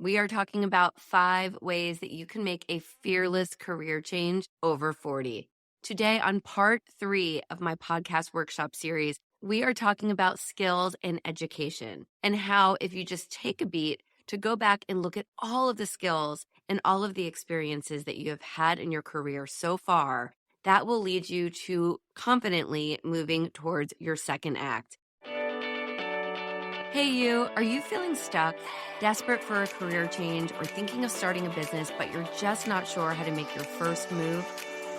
We are talking about 5 ways that you can make a fearless career change over 40. Today, on part 3 of my podcast workshop series, we are talking about skills and education and how, if you just take a beat to go back and look at all of the skills and all of the experiences that you have had in your career so far, that will lead you to confidently moving towards your second act. Hey you, are you feeling stuck, desperate for a career change, or thinking of starting a business, but you're just not sure how to make your first move?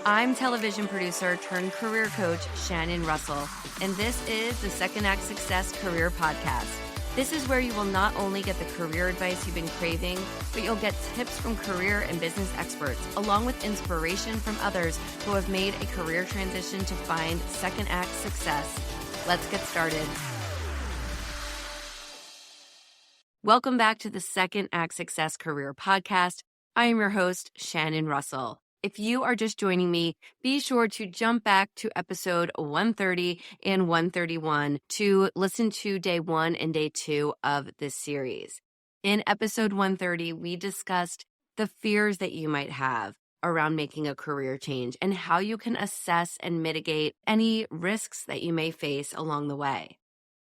I'm television producer turned career coach Shannon Russell, and this is the Second Act Success Career Podcast. This is where you will not only get the career advice you've been craving, but you'll get tips from career and business experts, along with inspiration from others who have made a career transition to find second act success. Let's get started. Welcome back to the Second Act Success Career Podcast. I am your host, Shannon Russell. If you are just joining me, be sure to jump back to episode 130 and 131 to listen to day 1 and day 2 of this series. In episode 130, we discussed the fears that you might have around making a career change and how you can assess and mitigate any risks that you may face along the way.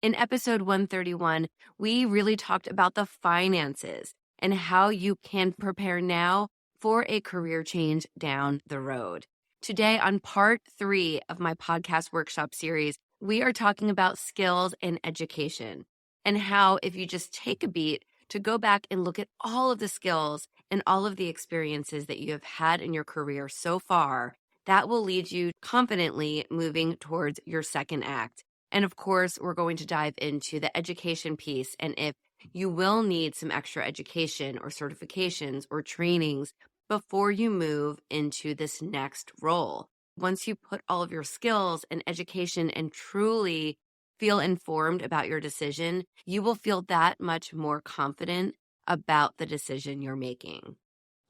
In episode 131, we really talked about the finances and how you can prepare now for a career change down the road. Today, on part 3 of my podcast workshop series, we are talking about skills and education and how, if you just take a beat to go back and look at all of the skills and all of the experiences that you have had in your career so far, that will lead you confidently moving towards your second act. And of course, we're going to dive into the education piece and if you will need some extra education or certifications or trainings before you move into this next role. Once you put all of your skills and education and truly feel informed about your decision, you will feel that much more confident about the decision you're making.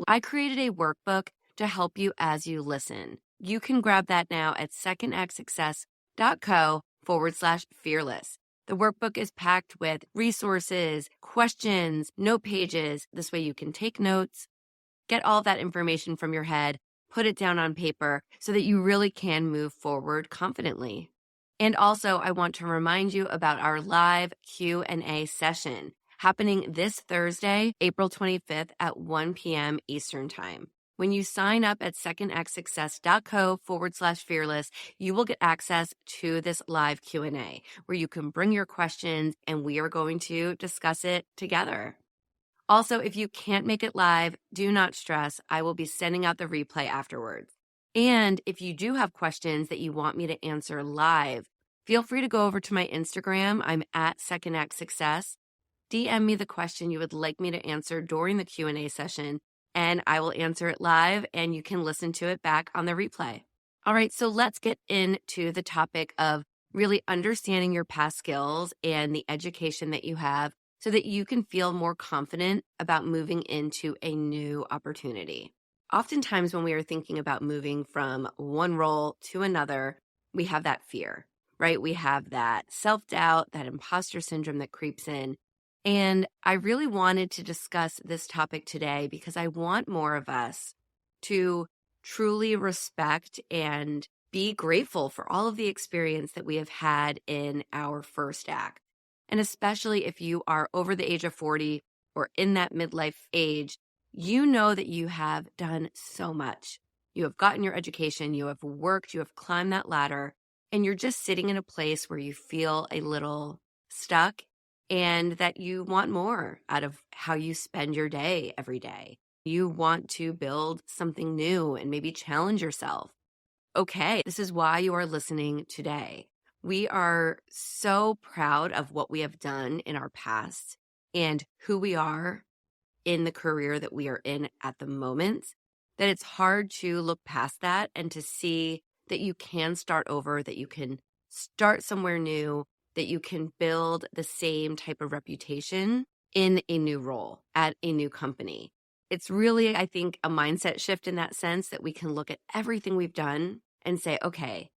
I created a workbook to help you as you listen. You can grab that now at secondactsuccess.co/fearless. The workbook is packed with resources, questions, note pages. This way you can take notes, get all of that information from your head, put it down on paper so that you really can move forward confidently. And also, I want to remind you about our live Q&A session happening this Thursday, April 25th at 1 p.m. Eastern Time. When you sign up at secondactsuccess.co/fearless, you will get access to this live Q&A where you can bring your questions and we are going to discuss it together. Also, if you can't make it live, do not stress. I will be sending out the replay afterwards. And if you do have questions that you want me to answer live, feel free to go over to my Instagram. I'm at Second Act Success. DM me the question you would like me to answer during the Q&A session, and I will answer it live, and you can listen to it back on the replay. All right, so let's get into the topic of really understanding your past skills and the education that you have so that you can feel more confident about moving into a new opportunity. Oftentimes when we are thinking about moving from one role to another, we have that fear, right? We have that self-doubt, that imposter syndrome that creeps in. And I really wanted to discuss this topic today because I want more of us to truly respect and be grateful for all of the experience that we have had in our first act. And especially if you are over the age of 40 or in that midlife age, you know that you have done so much. You have gotten your education, you have worked, you have climbed that ladder, and you're just sitting in a place where you feel a little stuck and that you want more out of how you spend your day every day. You want to build something new and maybe challenge yourself. Okay, this is why you are listening today. We are so proud of what we have done in our past and who we are in the career that we are in at the moment, that it's hard to look past that and to see that you can start over, that you can start somewhere new, that you can build the same type of reputation in a new role at a new company. It's really, I think, a mindset shift in that sense that we can look at everything we've done and say, okay,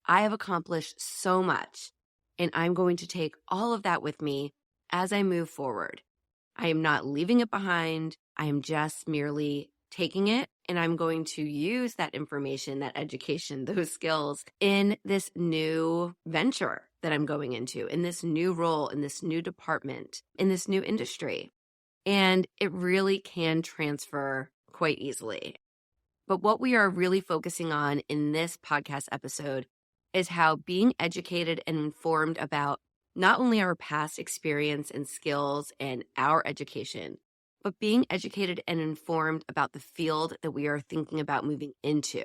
I have accomplished so much, and I'm going to take all of that with me as I move forward. I am not leaving it behind. I am just merely taking it and I'm going to use that information, that education, those skills in this new venture that I'm going into, in this new role, in this new department, in this new industry. And it really can transfer quite easily. But what we are really focusing on in this podcast episode is how being educated and informed about not only our past experience and skills and our education, but being educated and informed about the field that we are thinking about moving into.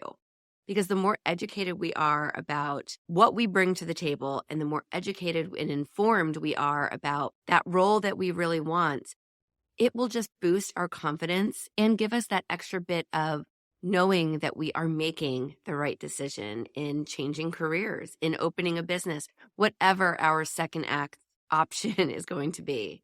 Because the more educated we are about what we bring to the table and the more educated and informed we are about that role that we really want, it will just boost our confidence and give us that extra bit of knowing that we are making the right decision in changing careers, in opening a business, whatever our second act option is going to be.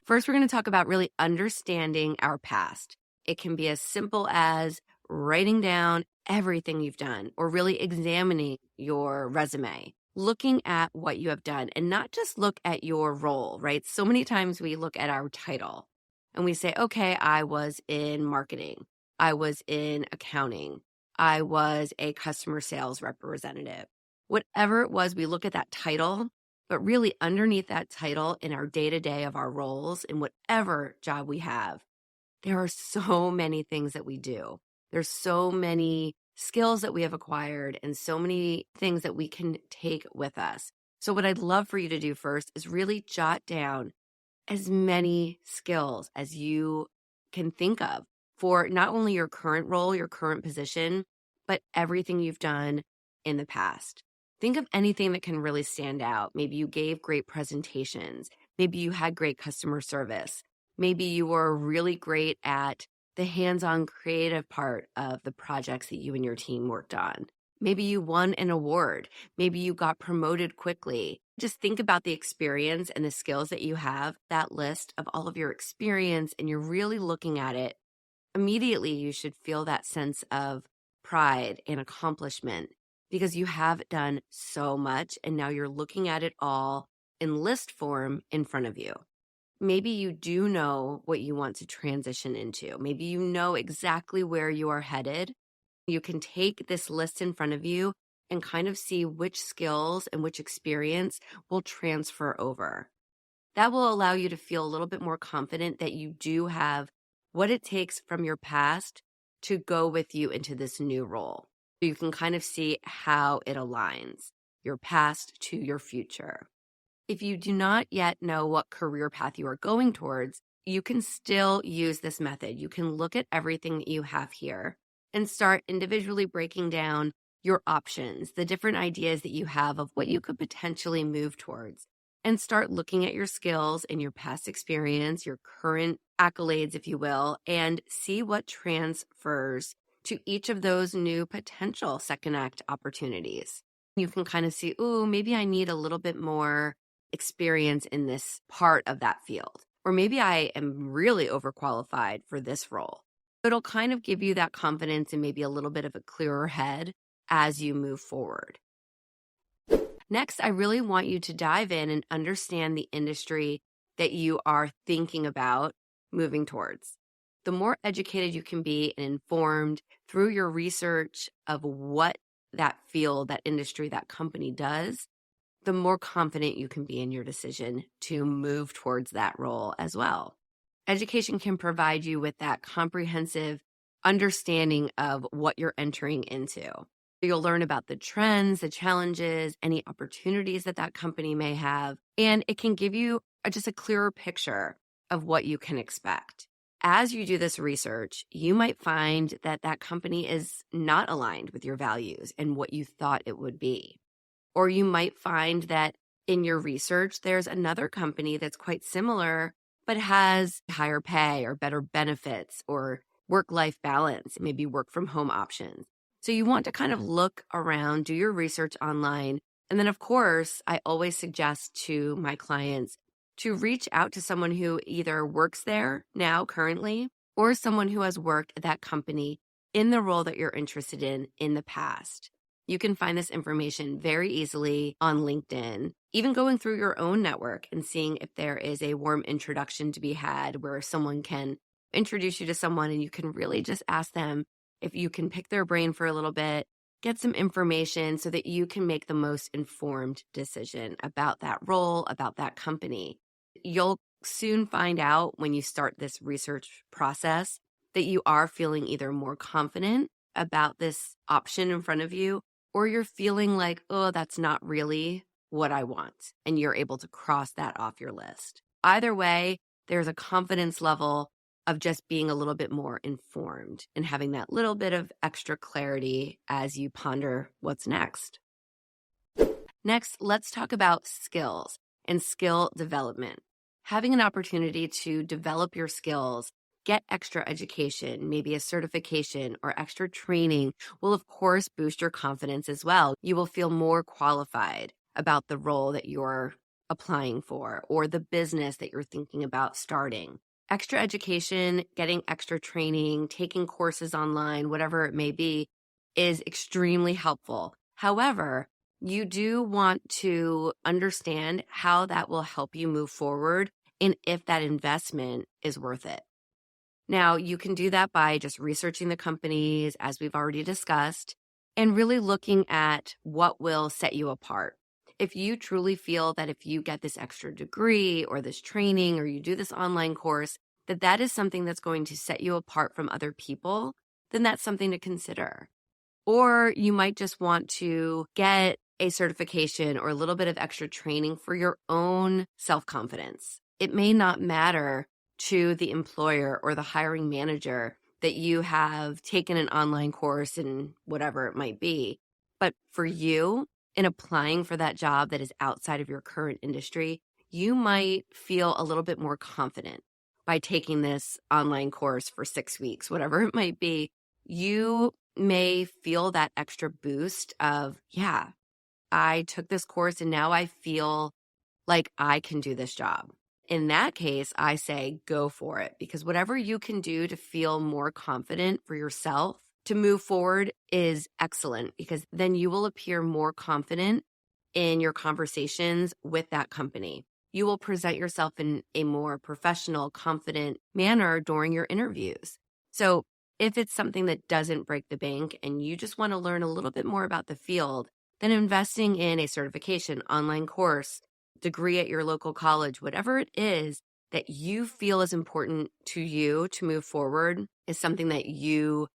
First, we're going to talk about really understanding our past. It can be as simple as writing down everything you've done or really examining your resume, looking at what you have done and not just look at your role, right? So many times we look at our title and we say, okay, I was in marketing. I was in accounting. I was a customer sales representative. Whatever it was, we look at that title, but really underneath that title in our day-to-day of our roles in whatever job we have, there are so many things that we do. There's so many skills that we have acquired and so many things that we can take with us. So what I'd love for you to do first is really jot down as many skills as you can think of for not only your current role, your current position, but everything you've done in the past. Think of anything that can really stand out. Maybe you gave great presentations. Maybe you had great customer service. Maybe you were really great at the hands-on creative part of the projects that you and your team worked on. Maybe you won an award. Maybe you got promoted quickly. Just think about the experience and the skills that you have, that list of all of your experience, and you're really looking at it. Immediately, you should feel that sense of pride and accomplishment because you have done so much and now you're looking at it all in list form in front of you. Maybe you do know what you want to transition into. Maybe you know exactly where you are headed. You can take this list in front of you and kind of see which skills and which experience will transfer over. That will allow you to feel a little bit more confident that you do have what it takes from your past to go with you into this new role. You can kind of see how it aligns your past to your future. If you do not yet know what career path you are going towards, you can still use this method. You can look at everything that you have here and start individually breaking down your options, the different ideas that you have of what you could potentially move towards, and start looking at your skills and your past experience, your current accolades, if you will, and see what transfers to each of those new potential second act opportunities. You can kind of see, ooh, maybe I need a little bit more experience in this part of that field, or maybe I am really overqualified for this role. It'll kind of give you that confidence and maybe a little bit of a clearer head as you move forward. Next, I really want you to dive in and understand the industry that you are thinking about moving towards. The more educated you can be and informed through your research of what that field, that industry, that company does, the more confident you can be in your decision to move towards that role as well. Education can provide you with that comprehensive understanding of what you're entering into. You'll learn about the trends, the challenges, any opportunities that company may have, and it can give you just a clearer picture of what you can expect. As you do this research, you might find that company is not aligned with your values and what you thought it would be. Or you might find that in your research, there's another company that's quite similar, but has higher pay or better benefits or work-life balance, maybe work from home options. So you want to kind of look around, do your research online. And then, of course, I always suggest to my clients to reach out to someone who either works there now currently or someone who has worked at that company in the role that you're interested in the past. You can find this information very easily on LinkedIn, even going through your own network and seeing if there is a warm introduction to be had where someone can introduce you to someone and you can really just ask them if you can pick their brain for a little bit, get some information so that you can make the most informed decision about that role, about that company. You'll soon find out when you start this research process that you are feeling either more confident about this option in front of you, or you're feeling like, oh, that's not really what I want. And you're able to cross that off your list. Either way, there's a confidence level of just being a little bit more informed and having that little bit of extra clarity as you ponder what's next. Next, let's talk about skills and skill development. Having an opportunity to develop your skills, get extra education, maybe a certification or extra training will, of course, boost your confidence as well. You will feel more qualified about the role that you're applying for or the business that you're thinking about starting. Extra education, getting extra training, taking courses online, whatever it may be, is extremely helpful. However, you do want to understand how that will help you move forward and if that investment is worth it. Now, you can do that by just researching the companies, as we've already discussed, and really looking at what will set you apart. If you truly feel that if you get this extra degree or this training or you do this online course, that that is something that's going to set you apart from other people, then that's something to consider. Or you might just want to get a certification or a little bit of extra training for your own self-confidence. It may not matter to the employer or the hiring manager that you have taken an online course in whatever it might be. But for you, in applying for that job that is outside of your current industry, you might feel a little bit more confident by taking this online course for 6 weeks, whatever it might be. You may feel that extra boost of, yeah, I took this course and now I feel like I can do this job. In that case, I say go for it, because whatever you can do to feel more confident for yourself to move forward is excellent, because then you will appear more confident in your conversations with that company. You will present yourself in a more professional, confident manner during your interviews. So if it's something that doesn't break the bank and you just want to learn a little bit more about the field, then investing in a certification, online course, degree at your local college, whatever it is that you feel is important to you to move forward is something that you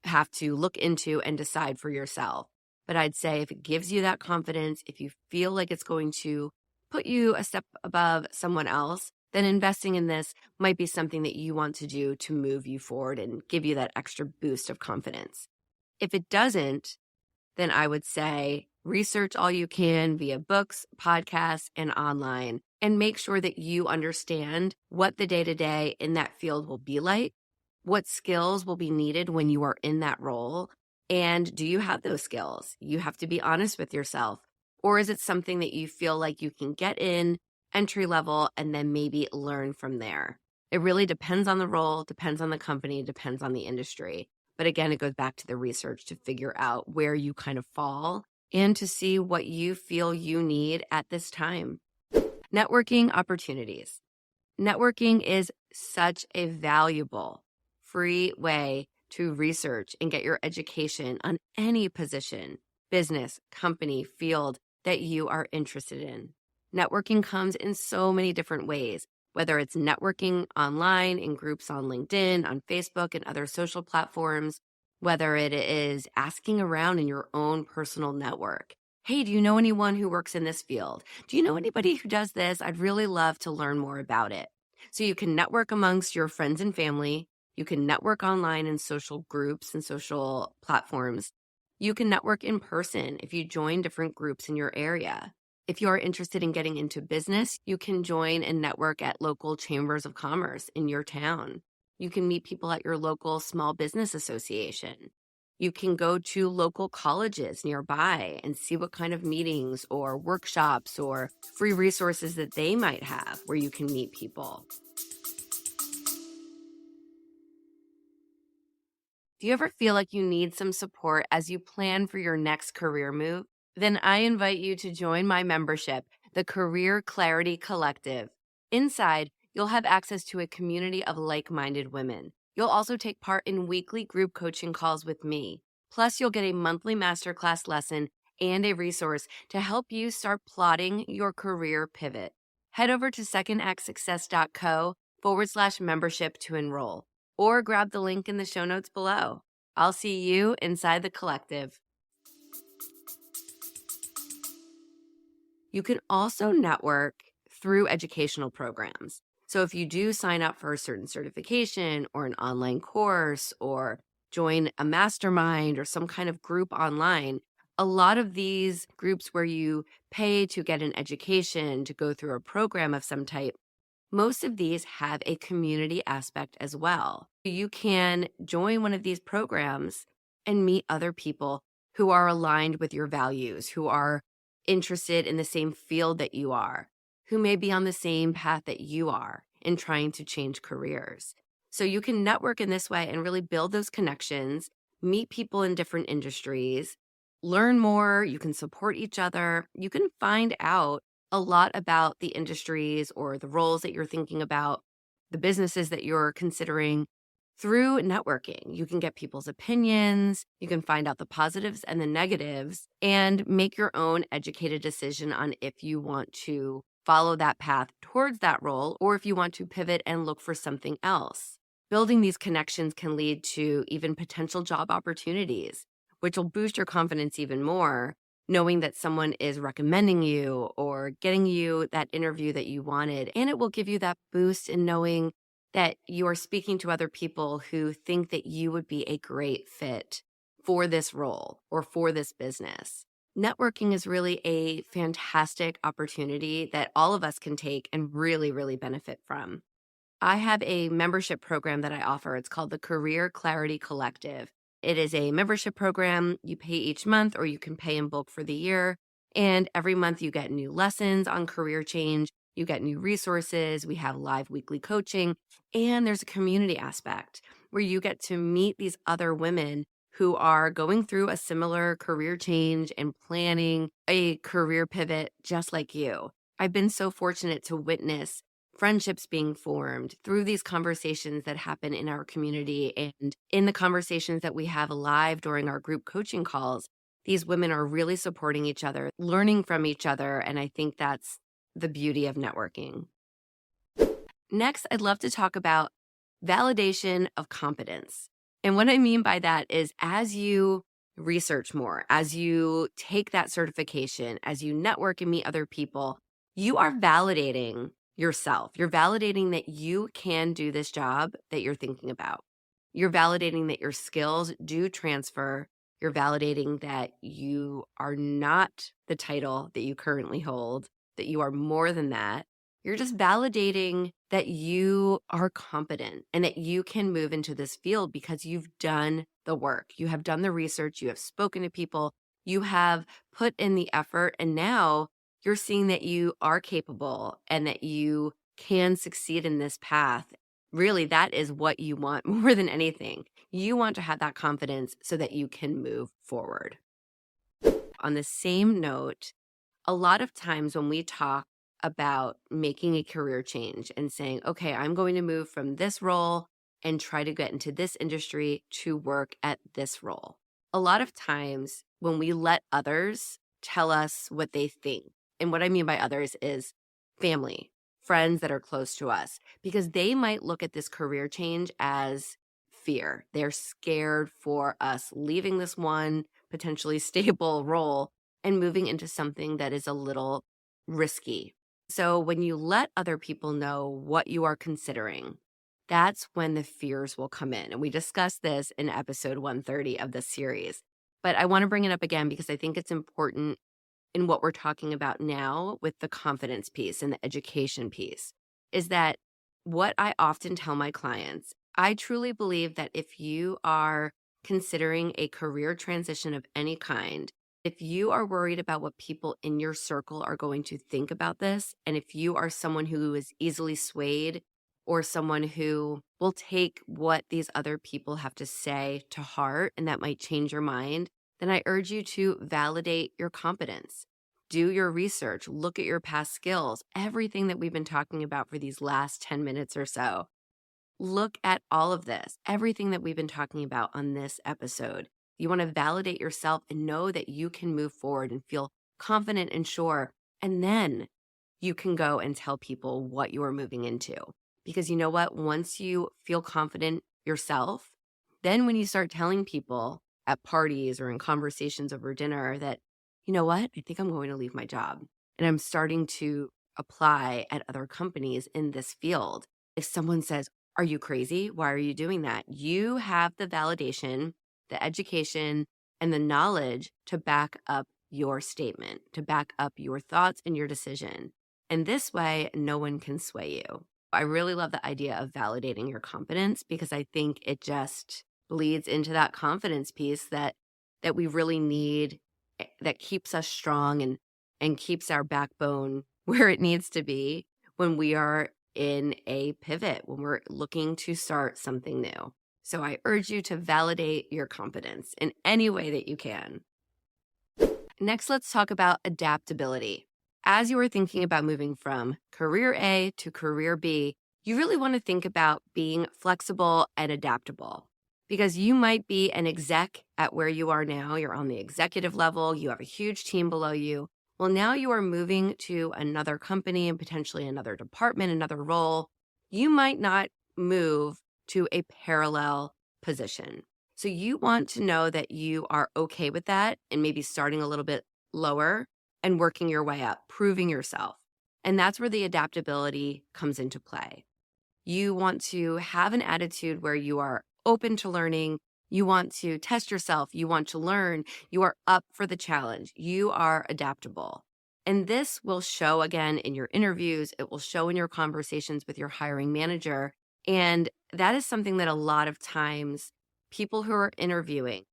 have to look into and decide for yourself. But I'd say if it gives you that confidence, if you feel like it's going to put you a step above someone else, then investing in this might be something that you want to do to move you forward and give you that extra boost of confidence. If it doesn't, then I would say research all you can via books, podcasts, and online, and make sure that you understand what the day-to-day in that field will be like, what skills will be needed when you are in that role, and do you have those skills? You have to be honest with yourself. Or is it something that you feel like you can get in entry level and then maybe learn from there? It really depends on the role, depends on the company, depends on the industry. But again, it goes back to the research to figure out where you kind of fall and to see what you feel you need at this time. Networking opportunities. Networking is such a valuable, free way to research and get your education on any position, business, company, field that you are interested in. Networking comes in so many different ways, whether it's networking online in groups on LinkedIn, on Facebook, and other social platforms, whether it is asking around in your own personal network. Hey, do you know anyone who works in this field? Do you know anybody who does this? I'd really love to learn more about it. So you can network amongst your friends and family. You can network online in social groups and social platforms. You can network in person if you join different groups in your area. If you are interested in getting into business, you can join and network at local chambers of commerce in your town. You can meet people at your local small business association. You can go to local colleges nearby and see what kind of meetings or workshops or free resources that they might have where you can meet people. Do you ever feel like you need some support as you plan for your next career move? Then I invite you to join my membership, the Career Clarity Collective. Inside, you'll have access to a community of like minded women. You'll also take part in weekly group coaching calls with me. Plus, you'll get a monthly masterclass lesson and a resource to help you start plotting your career pivot. Head over to secondactsuccess.co/membership to enroll, or grab the link in the show notes below. I'll see you inside the collective. You can also network through educational programs. So if you do sign up for a certain certification or an online course or join a mastermind or some kind of group online, a lot of these groups where you pay to get an education, to go through a program of some type, most of these have a community aspect as well. You can join one of these programs and meet other people who are aligned with your values, who are interested in the same field that you are, who may be on the same path that you are in trying to change careers. So you can network in this way and really build those connections, meet people in different industries, learn more. You can support each other. You can find out a lot about the industries or the roles that you're thinking about, the businesses that you're considering through networking. You can get people's opinions, you can find out the positives and the negatives, and make your own educated decision on if you want to follow that path towards that role or if you want to pivot and look for something else. Building these connections can lead to even potential job opportunities, which will boost your confidence even more, knowing that someone is recommending you or getting you that interview that you wanted. And it will give you that boost in knowing that you are speaking to other people who think that you would be a great fit for this role or for this business. Networking is really a fantastic opportunity that all of us can take and really, really benefit from. I have a membership program that I offer. It's called the Career Clarity Collective. It is a membership program. You pay each month or you can pay in bulk for the year. And every month you get new lessons on career change. You get new resources. We have live weekly coaching. And there's a community aspect where you get to meet these other women who are going through a similar career change and planning a career pivot just like you. I've been so fortunate to witness friendships being formed through these conversations that happen in our community and in the conversations that we have live during our group coaching calls. These women are really supporting each other, learning from each other, and I think that's the beauty of networking. Next, I'd love to talk about validation of competence. And what I mean by that is as you research more, as you take that certification, as you network and meet other people, you are validating yourself. You're validating that you can do this job that you're thinking about. You're validating that your skills do transfer. You're validating that you are not the title that you currently hold, that you are more than that. You're just validating that you are competent and that you can move into this field because you've done the work. You have done the research. You have spoken to people. You have put in the effort. And now you're seeing that you are capable and that you can succeed in this path. Really, that is what you want more than anything. You want to have that confidence so that you can move forward. On the same note, a lot of times when we talk about making a career change and saying, okay, I'm going to move from this role and try to get into this industry to work at this role. A lot of times when we let others tell us what they think, and what I mean by others is family, friends that are close to us, because they might look at this career change as fear. They're scared for us leaving this one potentially stable role and moving into something that is a little risky. So when you let other people know what you are considering, that's when the fears will come in. And we discussed this in episode 130 of this series. But I want to bring it up again because I think it's important in what we're talking about now with the confidence piece and the education piece, is that what I often tell my clients, I truly believe that if you are considering a career transition of any kind, if you are worried about what people in your circle are going to think about this, and if you are someone who is easily swayed or someone who will take what these other people have to say to heart and that might change your mind, then I urge you to validate your competence. Do your research, look at your past skills, everything that we've been talking about for these last 10 minutes or so. Look at all of this, everything that we've been talking about on this episode. You want to validate yourself and know that you can move forward and feel confident and sure. And then you can go and tell people what you are moving into. Because you know what? Once you feel confident yourself, then when you start telling people at parties or in conversations over dinner that, you know what? I think I'm going to leave my job and I'm starting to apply at other companies in this field. If someone says, are you crazy? Why are you doing that? You have the validation, the education, and the knowledge to back up your statement, to back up your thoughts and your decision. And this way, no one can sway you. I really love the idea of validating your competence because I think it just bleeds into that confidence piece that we really need, that keeps us strong and keeps our backbone where it needs to be when we are in a pivot, when we're looking to start something new. So I urge you to validate your competence in any way that you can. Next, let's talk about adaptability. As you are thinking about moving from career A to career B, you really want to think about being flexible and adaptable because you might be an exec at where you are now. You're on the executive level. You have a huge team below you. Well, now you are moving to another company and potentially another department, another role. You might not move to a parallel position. So you want to know that you are okay with that and maybe starting a little bit lower and working your way up, proving yourself. And that's where the adaptability comes into play. You want to have an attitude where you are open to learning. You want to test yourself. You want to learn. You are up for the challenge. You are adaptable. And this will show again in your interviews. It will show in your conversations with your hiring manager. And that is something that a lot of times people who are interviewing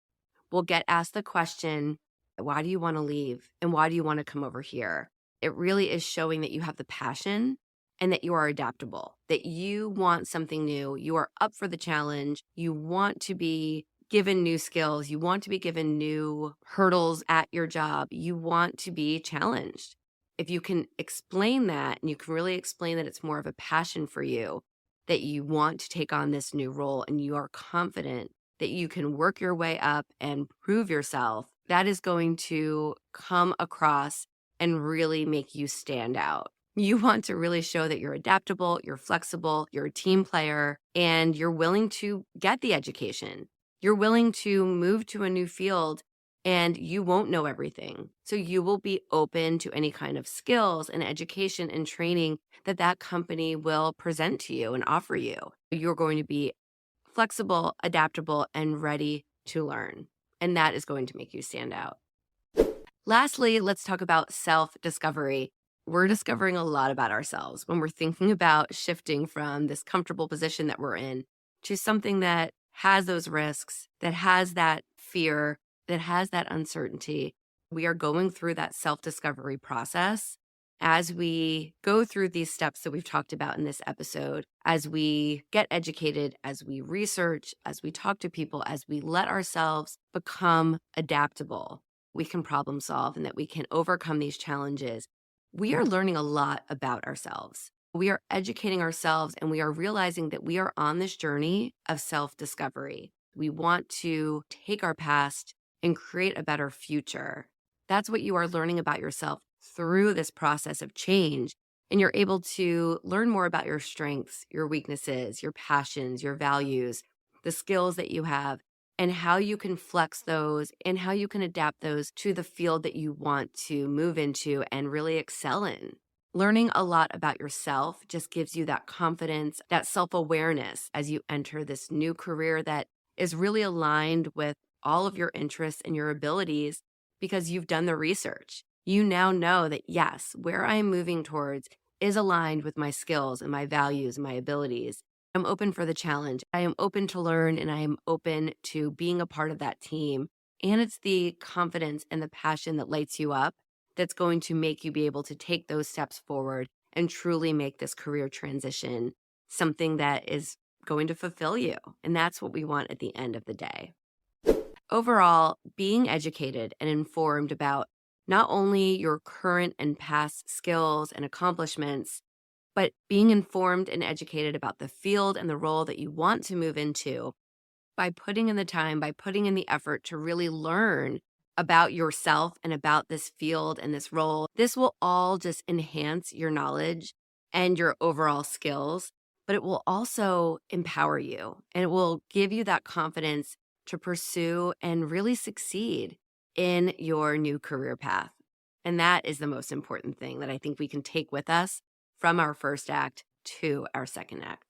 will get asked the question, why do you want to leave? And why do you want to come over here? It really is showing that you have the passion and that you are adaptable, that you want something new. You are up for the challenge. You want to be given new skills. You want to be given new hurdles at your job. You want to be challenged. If you can explain that and you can really explain that it's more of a passion for you, that you want to take on this new role and you are confident that you can work your way up and prove yourself, that is going to come across and really make you stand out. You want to really show that you're adaptable, you're flexible, you're a team player, and you're willing to get the education. You're willing to move to a new field and you won't know everything. So you will be open to any kind of skills and education and training that that company will present to you and offer you. You're going to be flexible, adaptable, and ready to learn. And that is going to make you stand out. Lastly, let's talk about self-discovery. We're discovering a lot about ourselves when we're thinking about shifting from this comfortable position that we're in to something that has those risks, that has that fear, that has that uncertainty. We are going through that self-discovery process as we go through these steps that we've talked about in this episode, as we get educated, as we research, as we talk to people, as we let ourselves become adaptable, we can problem solve and that we can overcome these challenges. We are learning a lot about ourselves. We are educating ourselves and we are realizing that we are on this journey of self-discovery. We want to take our past and create a better future. That's what you are learning about yourself through this process of change. And you're able to learn more about your strengths, your weaknesses, your passions, your values, the skills that you have, and how you can flex those and how you can adapt those to the field that you want to move into and really excel in. Learning a lot about yourself just gives you that confidence, that self-awareness as you enter this new career that is really aligned with all of your interests and your abilities because you've done the research. You now know that, yes, where I am moving towards is aligned with my skills and my values and my abilities. I'm open for the challenge. I am open to learn and I am open to being a part of that team. And it's the confidence and the passion that lights you up that's going to make you be able to take those steps forward and truly make this career transition something that is going to fulfill you. And that's what we want at the end of the day. Overall, being educated and informed about not only your current and past skills and accomplishments, but being informed and educated about the field and the role that you want to move into by putting in the time, by putting in the effort to really learn about yourself and about this field and this role. This will all just enhance your knowledge and your overall skills, but it will also empower you and it will give you that confidence to pursue and really succeed in your new career path. And that is the most important thing that I think we can take with us from our first act to our second act.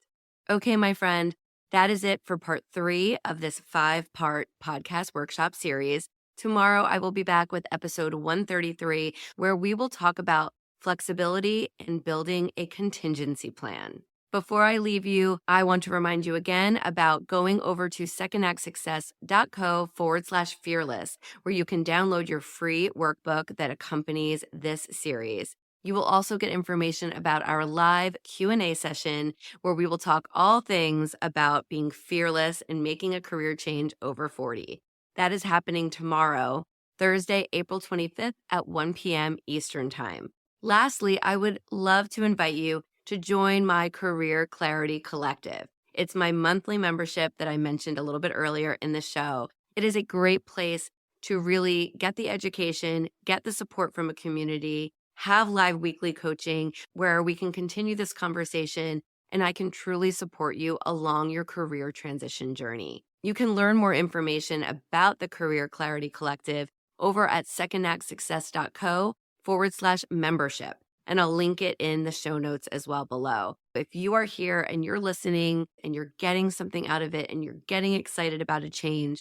Okay, my friend, that is it for part 3 of this 5-part podcast workshop series. Tomorrow, I will be back with episode 133, where we will talk about flexibility and building a contingency plan. Before I leave you, I want to remind you again about going over to secondactsuccess.co/fearless, where you can download your free workbook that accompanies this series. You will also get information about our live Q&A session, where we will talk all things about being fearless and making a career change over 40. That is happening tomorrow, Thursday, April 25th at 1 p.m. Eastern Time. Lastly, I would love to invite you to join my Career Clarity Collective. It's my monthly membership that I mentioned a little bit earlier in the show. It is a great place to really get the education, get the support from a community, have live weekly coaching where we can continue this conversation and I can truly support you along your career transition journey. You can learn more information about the Career Clarity Collective over at secondactsuccess.co/membership. And I'll link it in the show notes as well below. If you are here and you're listening and you're getting something out of it and you're getting excited about a change,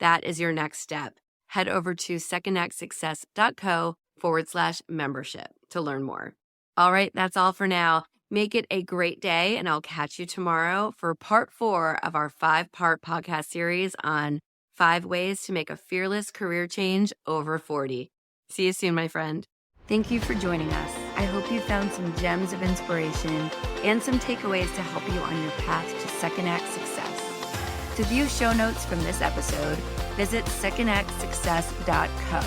that is your next step. Head over to secondactsuccess.co/membership to learn more. All right, that's all for now. Make it a great day, and I'll catch you tomorrow for part 4 of our 5-part podcast series on 5 ways to make a fearless career change over 40. See you soon, my friend. Thank you for joining us. I hope you found some gems of inspiration and some takeaways to help you on your path to second act success. To view show notes from this episode, visit secondactsuccess.co.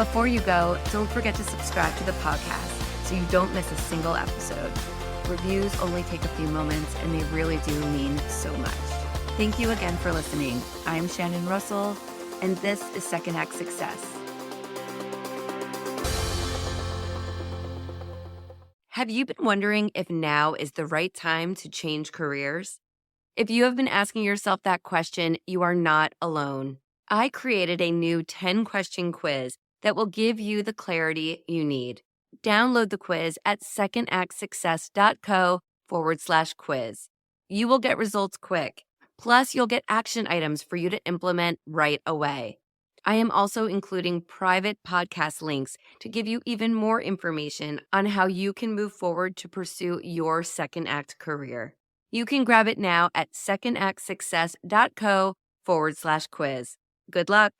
Before you go, don't forget to subscribe to the podcast so you don't miss a single episode. Reviews only take a few moments and they really do mean so much. Thank you again for listening. I'm Shannon Russell, and this is Second Act Success. Have you been wondering if now is the right time to change careers? If you have been asking yourself that question, you are not alone. I created a new 10-question quiz that will give you the clarity you need. Download the quiz at secondactsuccess.co/quiz. You will get results quick. Plus, you'll get action items for you to implement right away. I am also including private podcast links to give you even more information on how you can move forward to pursue your second act career. You can grab it now at secondactsuccess.co/quiz. Good luck.